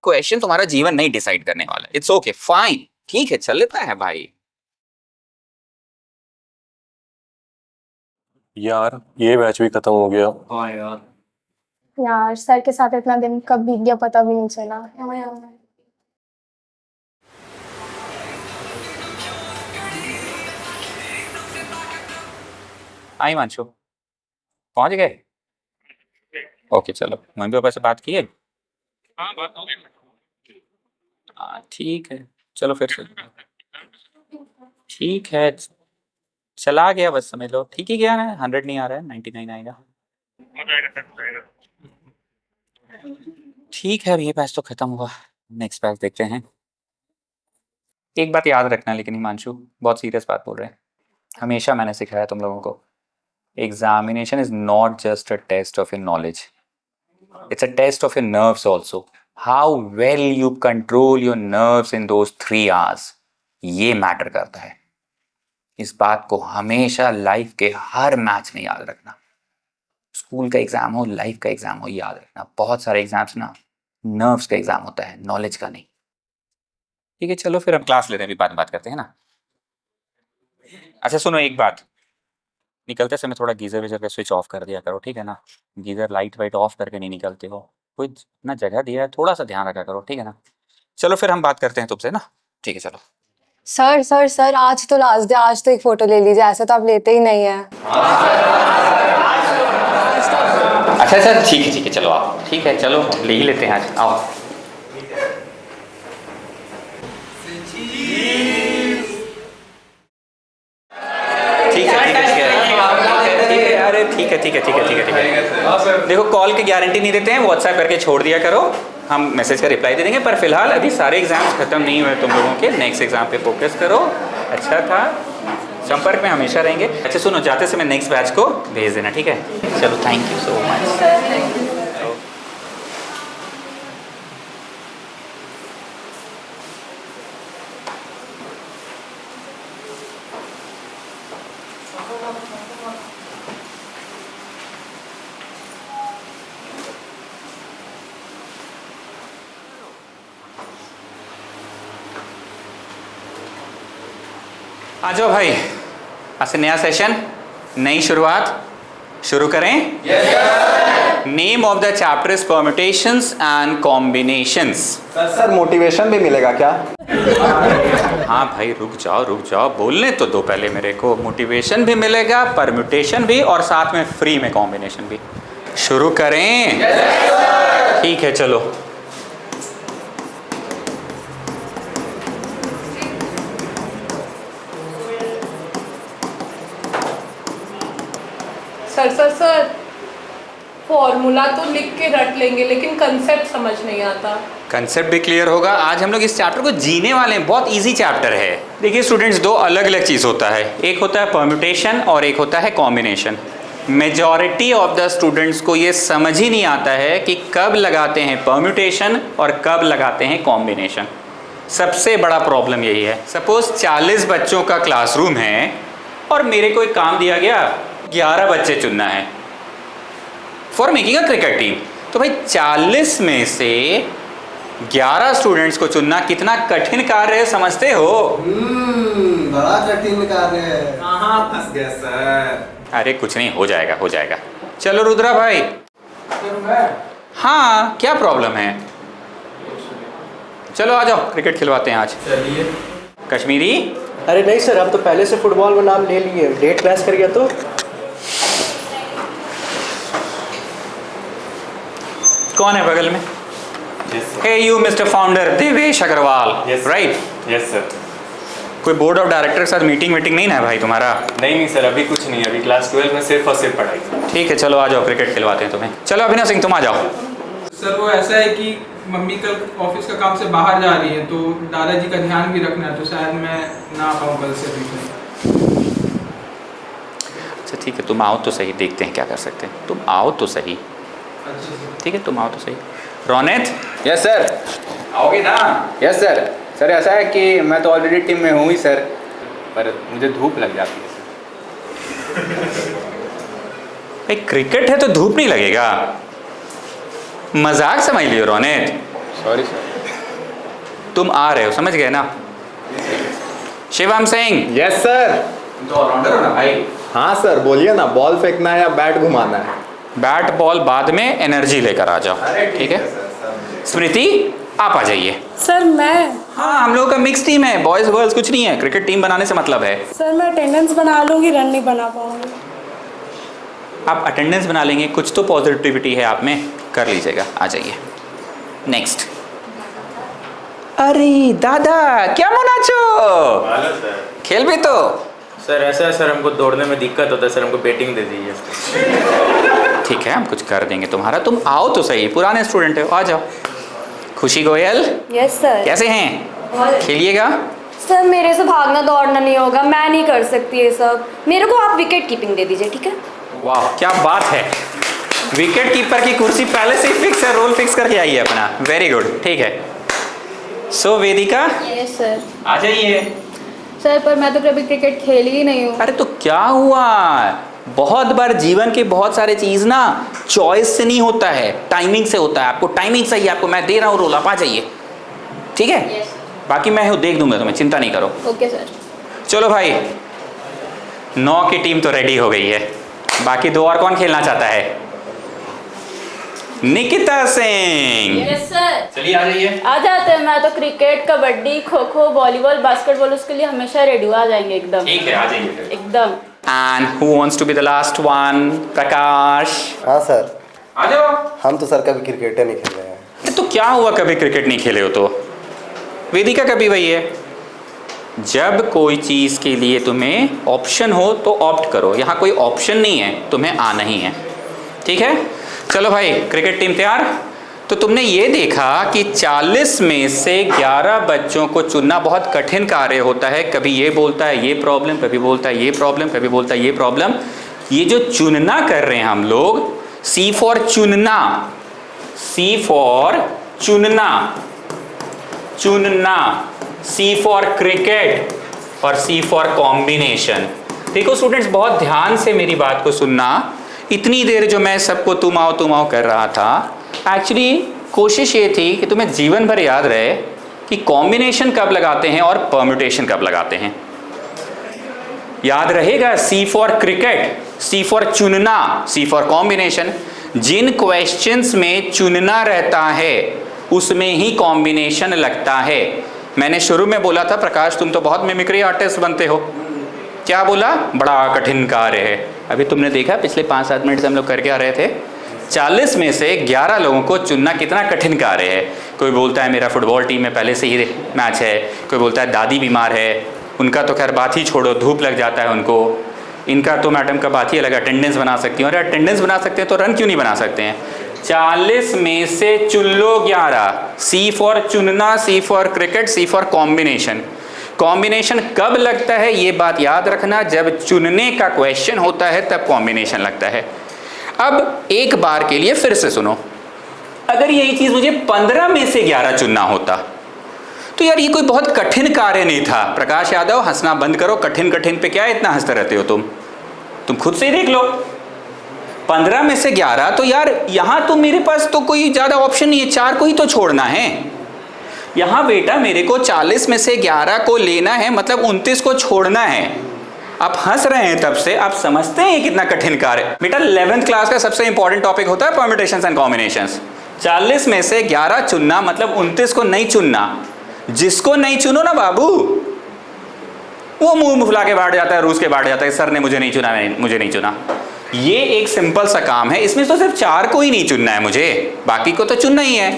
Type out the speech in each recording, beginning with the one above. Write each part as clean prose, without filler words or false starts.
Question तुम्हारा जीवन नहीं डिसाइड करने वाला। इट्स ओके, फाइन, ठीक है, चल लेता है भाई। यार ये बैच भी खत्म हो गया। हाँ यार, यार सर के साथ इतना दिन कब बीत गया पता भी नहीं चला। आई मानशु, पहुंच गए? ओके चलो, मम्मी पापा से बात किए? हाँ बात हो गई। ठीक है, चलो फिर से। ठीक है, चला गया, बस समझ लो ठीक ही गया है। 100 नहीं आ रहा है, 99 आएगा। ठीक है, अब ये बैच तो खत्म हुआ, नेक्स्ट बैच देखते हैं। एक बात याद रखना लेकिन हिमांशु, बहुत सीरियस बात बोल रहे हैं। हमेशा मैंने सिखाया तुम लोगों को, examination is not just a test of your knowledge, it's a test of your nerves also. How well you control your nerves in those 3 hours, ये मैटर करता है। इस बात को हमेशा लाइफ के हर मैच में याद रखना। स्कूल का एग्जाम हो, लाइफ का एग्जाम हो, याद रखना बहुत सारे एग्जाम्स ना नर्व्स का एग्जाम होता है, नॉलेज का नहीं। ठीक है, चलो फिर हम क्लास लेते हैं, अभी बात करते हैं ना। अच्छा सुनो, एक बात, निकलते समय थोड़ा गीजर वीजर का स्विच ऑफ कर दिया करो, ठीक है ना। गीजर लाइट वाइट ऑफ करके नहीं निकलते हो, कोई ना जगह दिया है, थोड़ा सा ध्यान रखा करो, ठीक है ना। चलो फिर हम बात करते हैं तुमसे ना, ठीक है चलो। सर सर सर आज तो लास्ट डे, आज तो एक फोटो ले लीजिए, ऐसे तो आप लेते ही नहीं है। अच्छा सर, ठीक है चलो आओ, ठीक है चलो ले ही लेते हैं आज, आओ। ठीक है। देखो कॉल की गारंटी नहीं देते हैं, व्हाट्सएप करके छोड़ दिया करो, हम मैसेज का रिप्लाई दे देंगे। पर फिलहाल अभी सारे एग्जाम्स खत्म नहीं हुए तुम लोगों के, नेक्स्ट एग्जाम पे फोकस करो। अच्छा था, संपर्क में हमेशा रहेंगे। अच्छा सुनो, जाते समय नेक्स्ट बैच को भेज देना, ठीक है। चलो थैंक यू सो मच। आ जाओ भाई, आज से नया सेशन, नई शुरुआत, शुरू करें। Name of the chapter is permutations and combinations. Sir motivation भी मिलेगा क्या? हाँ भाई रुक जाओ, बोलने तो दो पहले मेरे को। मोटिवेशन भी मिलेगा, परम्यूटेशन भी, और साथ में फ्री में कॉम्बिनेशन भी। शुरू करें? ठीक है चलो। सर फॉर्मूला तो लिख के रट लेंगे लेकिन कंसेप्ट समझ नहीं आता। कंसेप्ट भी क्लियर होगा। आज हम लोग इस चैप्टर को जीने वाले हैं, बहुत इजी चैप्टर है। देखिए स्टूडेंट्स, दो अलग अलग चीज़ होता है, एक होता है परम्यूटेशन और एक होता है combination. Majority of the students को ये समझ ही नहीं आता है कि कब लगाते हैं परम्यूटेशन और कब लगाते हैं कॉम्बिनेशन। सबसे बड़ा प्रॉब्लम यही है। सपोज 40 बच्चों का क्लासरूम है और मेरे को एक काम दिया गया, 11 बच्चे चुनना है for making a cricket team. तो भाई 40 में से 11 स्टूडेंट्स को चुनना कितना कठिन कार्य है, समझते हो? बड़ा कठिन कार्य है। कहाँ फंस गया सर? अरे कुछ नहीं, हो जाएगा। चलो रुद्रा भाई। हाँ क्या प्रॉब्लम है? चलो आ जाओ, क्रिकेट खिलवाते हैं आज। चलिए। कश्मीरी? अरे नहीं सर, हम तो पहले से फुटबॉल में नाम ले लिए, डेट क्लैश कर गया तो। कौन है बगल में? Hey you mister founder Devesh Agarwal, right? Yes sir. कोई बोर्ड ऑफ डायरेक्टर के साथ मीटिंग नहीं ना है भाई तुम्हारा? नहीं सर, अभी कुछ नहीं, अभी क्लास 12 में सिर्फ और सिर्फ पढ़ाई। ठीक है चलो आ जाओ, क्रिकेट खिलवाते हैं तुम्हें। चलो अभिनव सिंह तुम आ जाओ। सर वो ऐसा है कि मम्मी कल ऑफिस का काम से बाहर जा रही है, तो दादाजी का ध्यान भी रखना है, तो शायद मैं ना आ पाऊँ कल से भी। अच्छा ठीक है, तुम आओ तो सही, देखते हैं क्या कर सकते हैं। तुम आओ तो सही, ठीक है, तुम आओ तो सही। रौनक, यस सर। आओगे ना? Yes sir. सर ऐसा है कि मैं तो ऑलरेडी टीम में हूँ ही सर, पर मुझे धूप लग जाती है सर। भाई क्रिकेट है तो धूप नहीं लगेगा, मजाक समझ लियो रौनक। Sorry sir. तुम आ रहे हो, समझ गए ना? Shivam Singh, yes sir. तुम तो ऑलराउंडर हो ना भाई? हाँ सर, बोलिए ना, बॉल फेंकना है या बैट घुमाना है? बैट बॉल बाद में, एनर्जी लेकर आ जाओ, ठीक है? स्मृति आप आ जाइए। सर मैं हाँ, हम लोग का मिक्स टीम है, बॉयज गर्ल्स कुछ नहीं है, क्रिकेट टीम बनाने से मतलब है। सर मैं अटेंडेंस बना लूँगी, रन नहीं बना पाऊँगी। आप अटेंडेंस बना लेंगे, कुछ तो पॉजिटिविटी है आप में, कर लीजिएगा, आ जाइए। नेक्स्ट। अरे दादा क्या मनाचो, खेल भी तो। सर ऐसा है सर, हमको दौड़ने में दिक्कत होता है सर, हमको बैटिंग दे दीजिए। ठीक है, हम कुछ कर देंगे तुम्हारा, तुम आओ तो सही, पुराने स्टूडेंट हो, आ जाओ। खुशी गोयल, यस सर। कैसे हैं? खेलिएगा। सर मेरे से भागना दौड़ना नहीं होगा, मैं नहीं कर सकती ये सब, मेरे को आप विकेट कीपिंग दे दीजिए, ठीक है? वाह क्या बात है, विकेट कीपर की कुर्सी पहले से ही फिक्स है, रोल फिक्स करके आई है अपना, वेरी गुड, ठीक है। सो वेदिका, यस सर। आ जाइए। सर पर मैं तो कभी क्रिकेट खेली ही नहीं हूँ। अरे तो क्या हुआ, बहुत बार जीवन के बहुत सारे चीज़ ना चॉइस से नहीं होता है, टाइमिंग से होता है। आपको टाइमिंग सही है, आपको मैं दे रहा हूँ रोल, आप आ जाइए, ठीक है? यस। बाकी मैं हूँ, देख दूंगा तुम्हें, चिंता नहीं करो। Okay sir. चलो भाई, 9 की टीम तो रेडी हो गई है, बाकी 2 और कौन खेलना चाहता है? Nikita Singh, yes sir. चलिए आ जाइए। आ जाते हैं, मैं तो cricket, kabaddi, kho kho, volleyball, basketball उसके लिए हमेशा रेडी आ जाएंगे एकदम। ठीक है, आ जाइए। एकदम। And who wants to be the last one? प्रकाश, हाँ सर। आ जाओ। हम तो सर कभी क्रिकेट नहीं खेले हैं। तो क्या हुआ कभी क्रिकेट नहीं खेले हो तो? वेदिका कभी वही है, जब कोई चीज़ के लिए तुम्हें ऑप्शन हो तो ऑप्ट करो, यहाँ कोई ऑप्शन नहीं है, तुम्हें आना ही है, ठीक है? चलो भाई, क्रिकेट टीम तैयार? तो तुमने ये देखा कि 40 में से 11 बच्चों को चुनना बहुत कठिन कार्य होता है। कभी ये बोलता है ये प्रॉब्लम, कभी बोलता है ये प्रॉब्लम, कभी बोलता है ये प्रॉब्लम। ये जो चुनना कर रहे हैं हम लोग, सी फॉर चुनना, सी फॉर चुनना, चुनना, सी फॉर क्रिकेट और सी फॉर कॉम्बिनेशन। देखो स्टूडेंट्स, बहुत ध्यान से मेरी बात को सुनना। इतनी देर जो मैं सबको तुम आओ कर रहा था, एक्चुअली कोशिश ये थी कि तुम्हें जीवन भर याद रहे कि कॉम्बिनेशन कब लगाते हैं और परम्यूटेशन कब लगाते हैं। याद रहेगा, सी फॉर क्रिकेट, सी फॉर चुनना, C for combination. Jin questions में चुनना रहता है उसमें ही कॉम्बिनेशन लगता है। मैंने शुरू में बोला था प्रकाश तुम तो बहुत मिमिक्री आर्टिस्ट बनते हो, क्या बोला? बड़ा कठिन कार्य है। अभी तुमने देखा पिछले 5-7 मिनट से हम लोग करके आ रहे थे, 40 में से 11 लोगों को चुनना कितना कठिन कार्य है। कोई बोलता है मेरा फुटबॉल टीम में पहले से ही मैच है, कोई बोलता है दादी बीमार है, उनका तो खैर बात ही छोड़ो, धूप लग जाता है उनको, इनका तो मैडम का बात ही अलग, अटेंडेंस बना सकती हूँ। अरे अटेंडेंस बना सकते हैं तो रन क्यों नहीं बना सकते हैं? 40 में से चुन लो 11, सी फॉर चुनना, C for cricket, C for combination. Combination कब लगता है ये बात याद रखना, जब चुनने का क्वेश्चन होता है तब कॉम्बिनेशन लगता है। अब एक बार के लिए फिर से सुनो, अगर यही चीज़ मुझे 15 में से 11 चुनना होता तो यार ये कोई बहुत कठिन कार्य नहीं था। प्रकाश यादव हंसना बंद करो, कठिन कठिन पे क्या इतना हंसते रहते हो तुम खुद से ही देख लो। 15 में से 11 तो यार यहाँ तो मेरे पास तो कोई ज़्यादा ऑप्शन नहीं है, 4 को ही तो छोड़ना है। यहाँ बेटा मेरे को 40 में से 11 को लेना है, मतलब 29 को छोड़ना है। आप हंस रहे हैं तब से, आप समझते हैं कितना कठिन कार्य। बेटा 11th क्लास का सबसे इंपॉर्टेंट टॉपिक होता है परम्यूटेशंस एंड कॉम्बिनेशंस। 40 में से 11 चुनना मतलब 29 को नहीं चुनना। जिसको नहीं चुनो ना बाबू, वो मुंह फुला के बैठ जाता है, रूस के बैठ जाता है, सर ने मुझे नहीं चुना, मुझे नहीं चुना। ये एक सिंपल सा काम है, इसमें तो सिर्फ 4 को ही नहीं चुनना है मुझे, बाकी को तो चुनना ही है।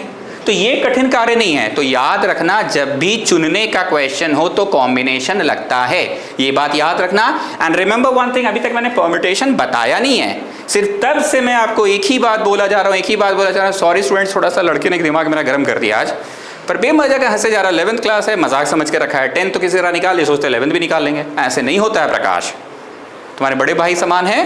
तो ये कठिन कार्य नहीं है। तो याद रखना, जब भी चुनने का क्वेश्चन हो तो कॉम्बिनेशन लगता है, ये बात याद रखना। एंड रिमेंबर वन थिंग, अभी तक मैंने परम्यूटेशन बताया नहीं है, सिर्फ तब से मैं आपको एक ही बात बोला जा रहा हूँ, एक ही बात बोला जा रहा हूँ। सॉरी स्टूडेंट्स, थोड़ा सा लड़के ने दिमाग मेरा गर्म कर दिया आज, पर बेमजा का हंसे जा रहा। 11th क्लास है, मजाक समझ के रखा है। 10th तो किसी तरह निकाल ले, सोचते 11th भी निकाल लेंगे, ऐसे नहीं होता है प्रकाश। तुम्हारे बड़े भाई समान है,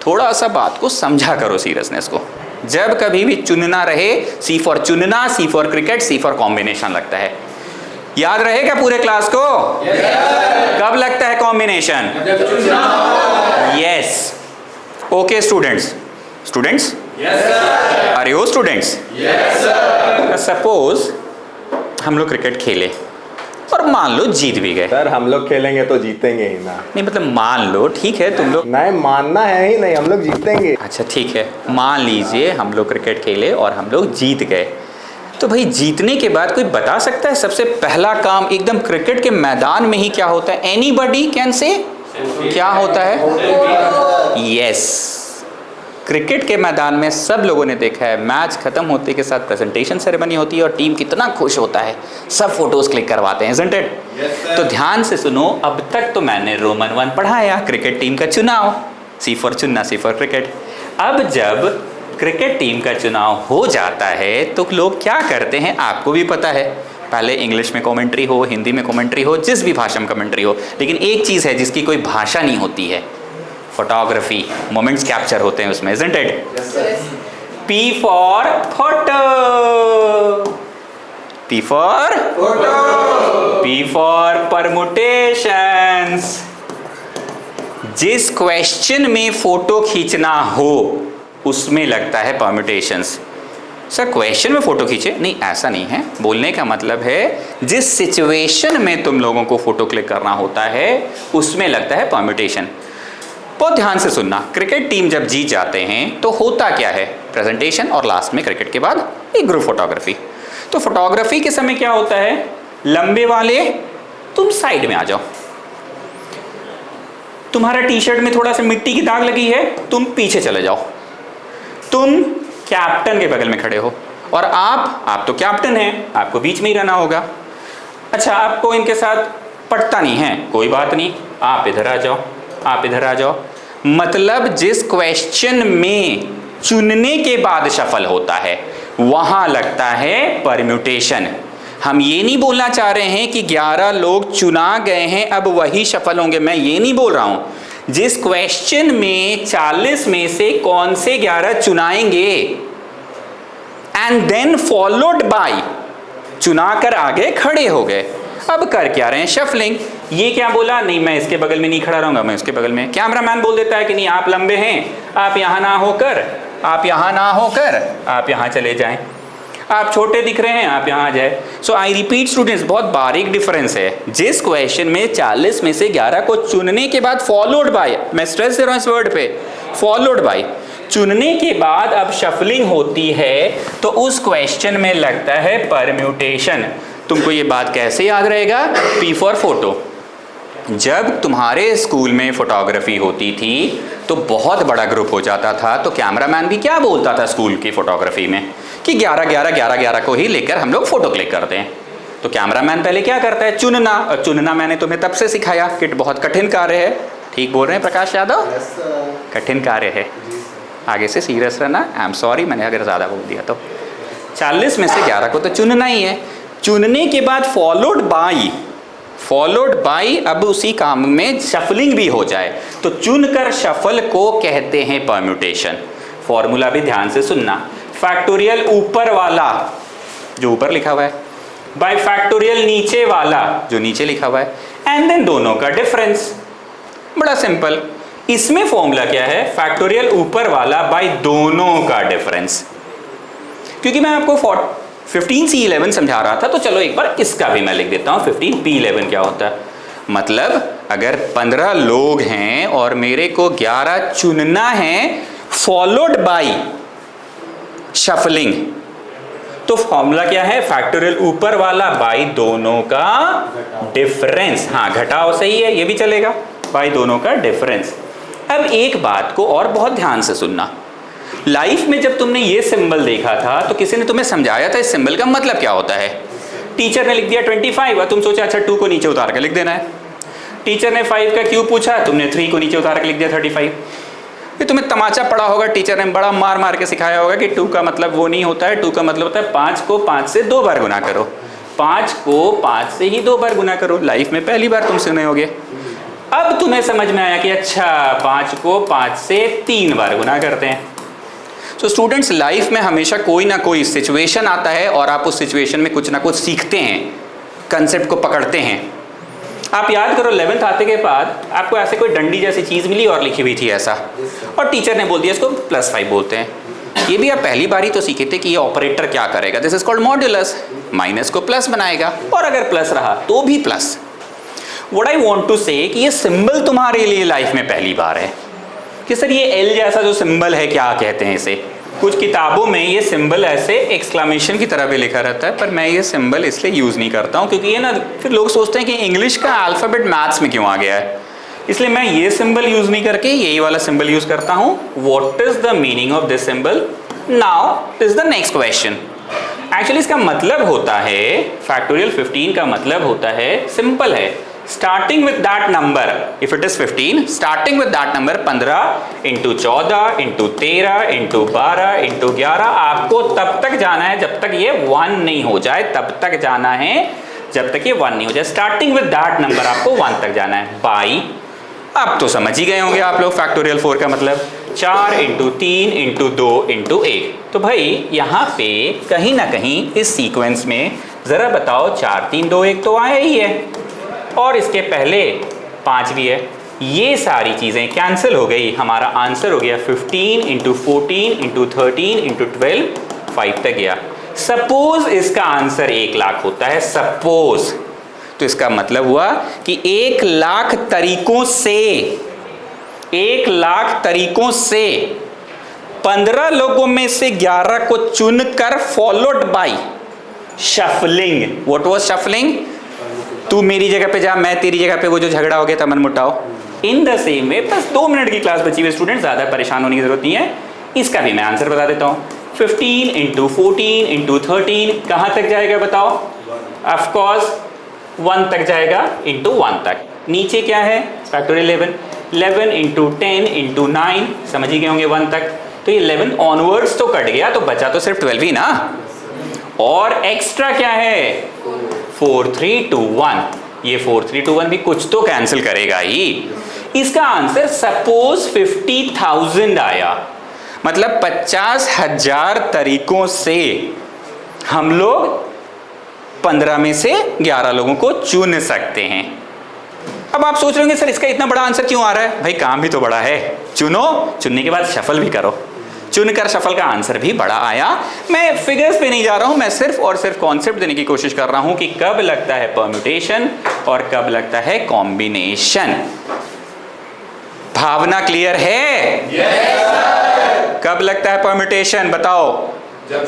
थोड़ा सा बात को समझा करो, सीरियसनेस को। जब कभी भी चुनना रहे, सी फॉर चुनना, C for cricket, C for combination लगता है। याद रहेगा पूरे क्लास को? कब लगता है combination? Yes. Okay students, students are you students? Suppose हम लोग क्रिकेट खेले और मान लो जीत भी गए। सर हम लोग खेलेंगे तो जीतेंगे ही ना। नहीं मतलब मान लो, ठीक है तुम लोग, नहीं मानना है ही नहीं, हम लोग जीतेंगे। अच्छा ठीक है, मान लीजिए हम लोग क्रिकेट खेले और हम लोग जीत गए, तो भाई जीतने के बाद कोई बता सकता है सबसे पहला काम एकदम क्रिकेट के मैदान में ही क्या होता है? Anybody can say? क्या होता है? यस, क्रिकेट के मैदान में सब लोगों ने देखा है, मैच खत्म होते के साथ प्रेजेंटेशन सेरेमनी होती है और टीम कितना खुश होता है, सब फोटोज क्लिक करवाते हैं, isn't it? तो ध्यान से सुनो, अब तक तो मैंने रोमन 1 पढ़ाया, क्रिकेट टीम का चुनाव, सी फॉर चुनना, सी फॉर क्रिकेट। अब जब क्रिकेट टीम का चुनाव हो जाता है तो लोग क्या करते हैं आपको भी पता है, पहले इंग्लिश में कमेंट्री हो, हिंदी में कमेंट्री हो, जिस भी भाषा में कमेंट्री हो, लेकिन एक चीज़ है जिसकी कोई भाषा नहीं होती है, फोटोग्राफी, मोमेंट्स कैप्चर होते हैं उसमें, isn't it? P for photo, P for photo, P for permutations। जिस क्वेश्चन में फोटो खींचना हो उसमें लगता है परम्यूटेशंस। सर क्वेश्चन में फोटो खींचे? नहीं, ऐसा नहीं है, बोलने का मतलब है जिस सिचुएशन में तुम लोगों को फोटो क्लिक करना होता है उसमें लगता है परम्यूटेशन। बहुत ध्यान से सुनना, क्रिकेट टीम जब जीत जाते हैं तो होता क्या है? प्रेजेंटेशन और लास्ट में क्रिकेट के बाद एक ग्रुप फोटोग्राफी। तो फोटोग्राफी के समय क्या होता है? लंबे वाले तुम साइड में आ जाओ, तुम्हारा टी शर्ट में थोड़ा सा मिट्टी की दाग लगी है, तुम पीछे चले जाओ, तुम कैप्टन के बगल में खड़े हो और आप तो कैप्टन हैं, आपको बीच में ही रहना होगा। अच्छा आपको इनके साथ पटता नहीं है, कोई बात नहीं, आप इधर आ जाओ, आप इधर आ जाओ। मतलब जिस क्वेश्चन में चुनने के बाद शफल होता है वहां लगता है परम्यूटेशन। हम ये नहीं बोलना चाह रहे हैं कि 11 लोग चुना गए हैं अब वही शफल होंगे, मैं ये नहीं बोल रहा हूं। जिस क्वेश्चन में 40 में से कौन से 11 चुनाएंगे एंड देन फॉलोड बाय चुनाकर आगे खड़े हो गए, अब कर क्या रहे हैं? शफलिंग। ये क्या बोला? नहीं मैं इसके बगल में नहीं खड़ा रहूंगा, मैं इसके बगल में। कैमरामैन बोल देता है कि नहीं आप लंबे हैं, आप यहां ना होकर, आप यहां ना होकर आप यहां चले जाएं, आप छोटे दिख रहे हैं आप यहां आ जाए। सो आई रिपीट स्टूडेंट्स, बहुत बारीक डिफरेंस है। जिस क्वेश्चन में 40 में से 11 को चुनने के बाद फॉलोड बाय, मैं स्ट्रेस दे रहा हूं इस वर्ड पे, फॉलोड बाय, चुनने के बाद अब शफलिंग होती है तो उस क्वेश्चन में लगता है परम्यूटेशन। तुमको ये बात कैसे याद रहेगा? P for photo. जब तुम्हारे स्कूल में फोटोग्राफी होती थी तो बहुत बड़ा ग्रुप हो जाता था, तो कैमरामैन भी क्या बोलता था स्कूल की फोटोग्राफी में कि 11 को ही लेकर हम लोग फोटो क्लिक करते हैं। तो कैमरामैन पहले क्या करता है? चुनना। और चुनना मैंने तुम्हें तब से सिखाया कि बहुत कठिन कार्य है। ठीक बोल रहे हैं प्रकाश यादव? कठिन कार्य है, आगे से सीरियस रहना। आई एम सॉरी मैंने अगर ज़्यादा बोल दिया तो। 40 में से 11 को तो चुनना ही है। चुनने के बाद फॉलोड बाय अब उसी काम में शफलिंग भी हो जाए तो चुनकर शफल को कहते हैं परम्यूटेशन। फॉर्मूला भी ध्यान से सुनना। फैक्टोरियल ऊपर वाला जो ऊपर लिखा हुआ है, बाय फैक्टोरियल नीचे वाला जो नीचे लिखा हुआ है, एंड देन दोनों का डिफरेंस। बड़ा सिंपल। इसमें फॉर्मूला क्या है? फैक्टोरियल ऊपर वाला बाय दोनों का डिफरेंस। क्योंकि मैं आपको 15C11 समझा रहा था तो चलो एक बार इसका भी मैं लिख देता हूँ। 15P11 क्या होता है? मतलब अगर 15 लोग हैं और मेरे को 11 चुनना है फॉलोड बाय शफलिंग, तो फॉर्मूला क्या है? फैक्टोरियल ऊपर वाला बाय दोनों का डिफरेंस। हाँ घटाओ सही है, ये भी चलेगा, बाय दोनों का डिफरेंस। अब एक बात को और बहुत ध्यान से सुनना। लाइफ में जब तुमने ये सिंबल देखा था तो किसी ने तुम्हें समझाया था इस सिंबल का मतलब क्या होता है। टीचर ने लिख दिया 25 और तुम सोचा अच्छा 2 को नीचे उतार कर लिख देना है। टीचर ने 5 का क्यूब पूछा, तुमने 3 को नीचे उतार कर लिख दिया 35। ये तुम्हें तमाचा पड़ा होगा, टीचर ने बड़ा मार मार के सिखाया होगा कि 2 का मतलब वो नहीं होता है, 2 का मतलब होता है 5 को 5 से 2 बार गुना करो, 5 को 5 से ही 2 बार गुना करो। लाइफ में पहली बार तुम सुने होगे। अब तुम्हें समझ में आया कि अच्छा 5 को 5 से 3 बार गुना करते हैं। तो स्टूडेंट्स, लाइफ में हमेशा कोई ना कोई सिचुएशन आता है और आप उस सिचुएशन में कुछ ना कुछ सीखते हैं, कंसेप्ट को पकड़ते हैं। आप याद करो 11th आते के बाद आपको ऐसे कोई डंडी जैसी चीज़ मिली और लिखी हुई थी ऐसा, और टीचर ने बोल दिया इसको +5 बोलते हैं। ये भी आप पहली बारी तो सीखे थे कि ये ऑपरेटर क्या करेगा, this is called modulus, minus को प्लस बनाएगा, और अगर प्लस रहा तो भी plus. What I want to say कि ये सिंबल तुम्हारे लिए लाइफ में पहली बार है कि सर ये एल जैसा जो सिंबल है क्या कहते हैं इसे। कुछ किताबों में ये सिंबल ऐसे एक्सक्लामेशन की तरह भी लिखा रहता है, पर मैं ये सिंबल इसलिए यूज़ नहीं करता हूँ क्योंकि ये ना फिर लोग सोचते हैं कि इंग्लिश का अल्फ़ाबेट मैथ्स में क्यों आ गया है, इसलिए मैं ये सिंबल यूज़ नहीं करके यही वाला सिंबल यूज़ करता हूँ। What is the meaning of this symbol? Now is the next question. Actually इसका मतलब होता है, फैक्टोरियल 15 का मतलब होता है, सिंपल है, starting with that number, if it is 15, starting with that number 15 into 14 into 13 into 12 into 11, आपको तब तक जाना है जब तक ये 1 नहीं हो जाए, तब तक जाना है जब तक ये 1 नहीं हो जाए। स्टार्टिंग विद दैट नंबर आपको 1 तक जाना है बाई, अब तो समझ ही गए होंगे आप लोग फैक्टोरियल 4 का मतलब 4 इंटू 3 इंटू 2 इंटू 1। तो भाई यहाँ पे कहीं ना कहीं इस सीक्वेंस में ज़रा बताओ 4 3 2 1 तो आया ही है, और इसके पहले 5 भी है, ये सारी चीज़ें कैंसिल हो गई, हमारा आंसर हो गया 15 इंटू 14 इंटू 13 इंटू 12, 5 तक गया। सपोज इसका आंसर 1 लाख होता है, सपोज, तो इसका मतलब हुआ कि 1 लाख तरीकों से 1 लाख तरीकों से 15 लोगों में से 11 को चुनकर followed by shuffling. What was shuffling? तू मेरी जगह पे जा, मैं तेरी जगह पे, वो जो झगड़ा हो गया था मनमुटाव। इन द सेम वे, बस 2 मिनट की क्लास बची हुई स्टूडेंट, ज़्यादा परेशान होने की जरूरत नहीं है। इसका भी मैं आंसर बता देता हूँ। 15 इंटू 14 इंटू 13 कहाँ तक जाएगा बताओ? ऑफकोर्स 1 तक जाएगा, इंटू 1 तक। नीचे क्या है? फैक्टोरियल 11 इंटू 10 इंटू 9, समझ ही गए होंगे 1 तक। तो ये 11 ऑनवर्ड्स तो कट गया, तो बचा तो सिर्फ 12 ही ना, और एक्स्ट्रा क्या है? 4 3 2 1, ये 4 3 2 1 भी कुछ तो कैंसिल करेगा ही। इसका आंसर सपोज 50,000 आया, मतलब 50,000 तरीकों से हम लोग 15 में से 11 लोगों को चुन सकते हैं। अब आप सोच रहे होंगे सर इसका इतना बड़ा आंसर क्यों आ रहा है? भाई काम भी तो बड़ा है, चुनो, चुनने के बाद शफल भी करो, चुनकर शफल का आंसर भी बड़ा आया। मैं फिगर्स पे नहीं जा रहा हूं, मैं सिर्फ और सिर्फ कॉन्सेप्ट देने की कोशिश कर रहा हूं कि कब लगता है परम्यूटेशन और कब लगता है कॉम्बिनेशन। भावना क्लियर है? yes, कब लगता है परम्यूटेशन बताओ? जब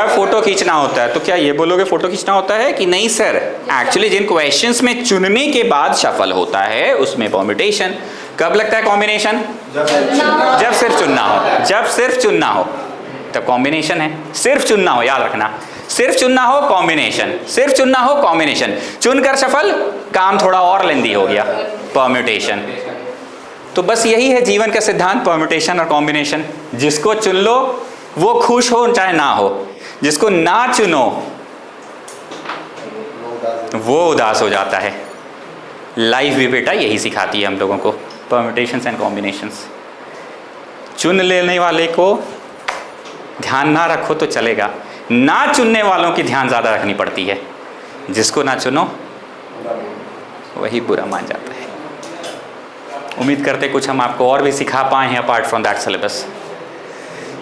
फोटो खींचना होता है। तो क्या ये बोलोगे फोटो खींचना होता है कि नहीं सर? एक्चुअली जिन क्वेश्चंस में चुनने के बाद शफल होता है उसमें परम्यूटेशन। कब लगता है कॉम्बिनेशन? जब सिर्फ चुनना हो, जब सिर्फ चुनना हो तब कॉम्बिनेशन है। सिर्फ चुनना हो, याद रखना, सिर्फ चुनना हो कॉम्बिनेशन, सिर्फ चुनना हो कॉम्बिनेशन, चुनकर शफल काम थोड़ा और लेंदी हो गया, परम्यूटेशन। तो बस यही है जीवन का सिद्धांत, परम्यूटेशन और कॉम्बिनेशन। जिसको चुन लो वो खुश हो चाहे ना हो, जिसको ना चुनो वो उदास हो जाता है। लाइफ भी बेटा यही सिखाती है हम लोगों को, परम्यूटेशंस एंड कॉम्बिनेशंस। चुन लेने वाले को ध्यान ना रखो तो चलेगा, ना चुनने वालों की ध्यान ज़्यादा रखनी पड़ती है। जिसको ना चुनो वही बुरा मान जाता है। उम्मीद करते कुछ हम आपको और भी सिखा पाए हैं अपार्ट फ्रॉम दैट सिलेबस।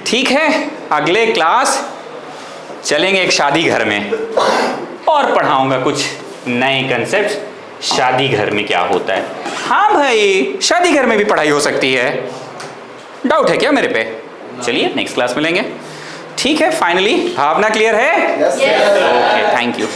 ठीक है, अगले क्लास चलेंगे एक शादी घर में और पढ़ाऊंगा कुछ नए कंसेप्ट शादी घर में क्या होता है। हाँ भाई, शादी घर में भी पढ़ाई हो सकती है, डाउट है क्या मेरे पे? चलिए नेक्स्ट क्लास मिलेंगे। ठीक है, फाइनली भावना क्लियर है? yes, okay, thank you.